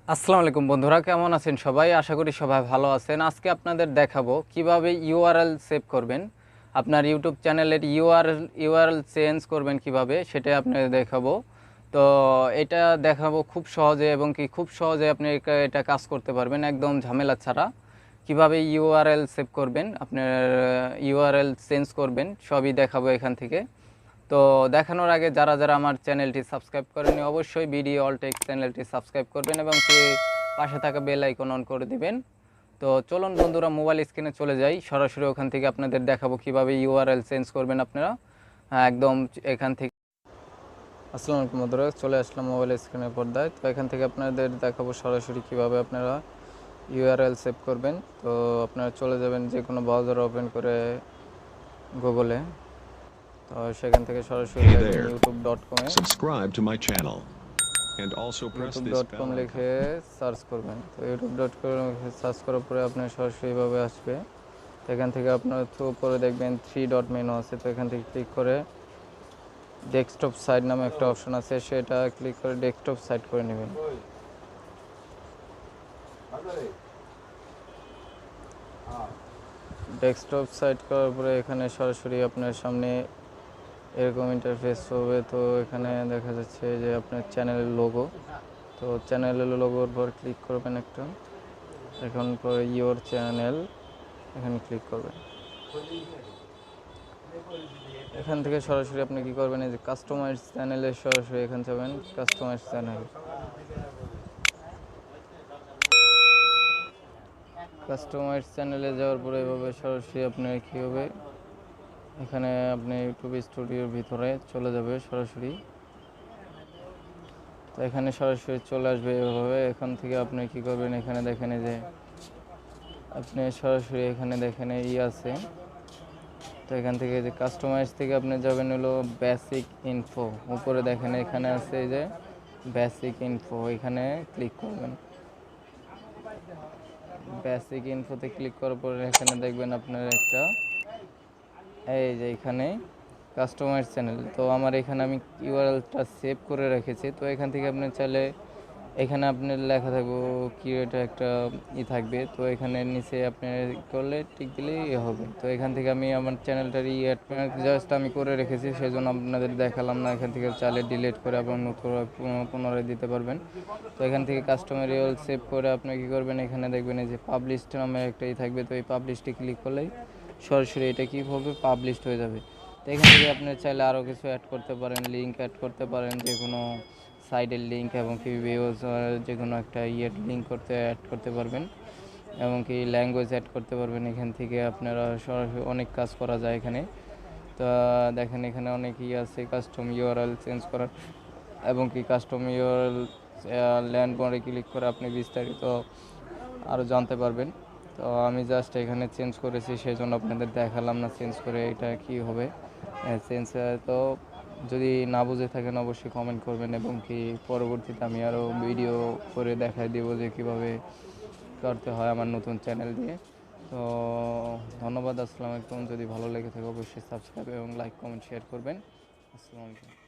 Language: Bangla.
আসসালামু আলাইকুম বন্ধুরা, কেমন আছেন সবাই? আশা করি সবাই ভালো আছেন। আজকে আপনাদের দেখাবো কিভাবে ইউআরএল সেভ করবেন, আপনার ইউটিউব চ্যানেলের ইউআরএল চেঞ্জ করবেন কিভাবে, সেটাই আপনাদের দেখাবো। তো এটা দেখাবো খুব সহজে, এবং কি খুব সহজে আপনি এটা কাজ করতে পারবেন একদম ঝামেলা ছাড়া। কিভাবে ইউআরএল সেভ করবেন, আপনার ইউআরএল চেঞ্জ করবেন, সবই দেখাবো এখান থেকে। তো দেখানোর আগে যারা যারা আমার চ্যানেলটি সাবস্ক্রাইব করেনি, অবশ্যই বিডি অল টেক চ্যানেলটি সাবস্ক্রাইব করবেন এবং কি পাশে থাকা বেল আইকন অন করে দিবেন। তো চলুন বন্ধুরা, মোবাইল স্ক্রিনে চলে যাই, সরাসরি ওখান থেকে আপনাদের দেখাবো কিভাবে ইউআরএল চেঞ্জ করবেন আপনারা। একদম এখান থেকে। আসসালামু আলাইকুম বন্ধুরা, চলে আসলাম মোবাইল স্ক্রিনের পর্দায়। তো এখান থেকে আপনাদের দেখাবো সরাসরি কিভাবে আপনারা ইউআরএল সেভ করবেন। তো আপনারা চলে যাবেন যে কোনো ব্রাউজার ওপেন করে গুগলে। তো সেখান থেকে সরাসরি Hey যাবেন there. youtube.com-এ। Subscribe to my channel and also press this youtube.com bell লিখে icon. সার্চ করবেন। তো youtube.com লিখে সার্চ করার পরে আপনার সরাসরি এভাবে আসবে। তো এখান থেকে আপনার উপরে দেখবেন 3 ডট মেনু আছে। তো এখান থেকে ক্লিক করে ডেস্কটপ সাইট নামে একটা অপশন আছে, সেটা ক্লিক করে ডেস্কটপ সাইট করে নেবেন। ডেস্কটপ সাইট করার পরে এখানে সরাসরি আপনার সামনে এরকম ইন্টারফেস হবে। তো এখানে দেখা যাচ্ছে যে আপনার চ্যানেলের লোগো। তো চ্যানেলের লোগোর পর ক্লিক করবেন একটা, এখন পর ইওর চ্যানেল এখানে ক্লিক করবেন। এখান থেকে সরাসরি আপনি কি করবেন, এই যে কাস্টমাইজ চ্যানেলে সরাসরি এখানে যাবেন, কাস্টমাইজ চ্যানেল। কাস্টমাইজ চ্যানেলে যাওয়ার পরে এভাবে সরাসরি আপনার কী হবে, এখানে আপনি ইউটিউব স্টুডিওর ভিতরে চলে যাবে সরাসরি। তো এখানে সরাসরি চলে আসবে এভাবে। এখান থেকে আপনি কি করবেন, এখানে দেখেন এই যে আপনি সরাসরি এখানে দেখেন এই আছে। তো এখান থেকে যে কাস্টমাইজ থেকে আপনি যাবেন হলো বেসিক ইনফো, উপরে দেখেন এখানে আছে এই যে বেসিক ইনফো, এখানে ক্লিক করবেন। বেসিক ইনফোতে ক্লিক করার পরে এখানে দেখবেন আপনার একটা এই যে এখানে কাস্টমাইজ চ্যানেল। তো আমার এখানে আমি ইউআরএলটা সেভ করে রেখেছি। তো এখান থেকে আপনি চাইলে এখানে আপনার লেখা থাকবে ক্রিয়েট একটা থাকবে। তো এখানে নিচে আপনি করলে টিক দিলেই হবে। তো এখান থেকে আমি আমার চ্যানেলটার জাস্ট আমি করে রেখেছি, সেই জন্য আপনাদের দেখালাম না। এখান থেকে চাইলে ডিলিট করে আবার নতুন পুনরায় দিতে পারবেন। তো এখান থেকে কাস্টমার ইউআরএল সেভ করে আপনি কী করবেন, এখানে দেখবেন এই যে পাবলিশড নামের একটাই থাকবে। তো এই পাবলিশটি ক্লিক করলেই সরাসরি এটা কী হবে, পাবলিশড হয়ে যাবে। তো এখান থেকে আপনি চাইলে আরও কিছু অ্যাড করতে পারেন, লিঙ্ক অ্যাড করতে পারেন, যে কোনো সাইডের লিঙ্ক এবং কি ভিউজ যে কোনো একটা লিঙ্ক অ্যাড করতে পারবেন, এবং কি ল্যাঙ্গুয়েজ অ্যাড করতে পারবেন। এখান থেকে আপনারা সরাসরি অনেক কাজ করা যায় এখানে। তো দেখেন এখানে অনেক আছে কাস্টম ইউআরএল চেঞ্জ করার, এবং কি কাস্টম ইউআরএল ল্যান্ড মোডে ক্লিক করে আপনি বিস্তারিত আরও জানতে পারবেন। তো আমি জাস্ট এখানে চেঞ্জ করেছি, সেই জন্য আপনাদের দেখালাম না চেঞ্জ করে এটা কি হবে চেঞ্জ। তো যদি না বুঝে থাকেন অবশ্যই কমেন্ট করবেন, এবং কি পরবর্তীতে আমি আরও ভিডিও করে দেখাই দেবো যে কীভাবে করতে হয় আমার নতুন চ্যানেল দিয়ে। তো ধন্যবাদ, আসসালামু আলাইকুম। যদি ভালো লেগে থাকে অবশ্যই সাবস্ক্রাইব এবং লাইক কমেন্ট শেয়ার করবেন। আসসালামু আলাইকুম।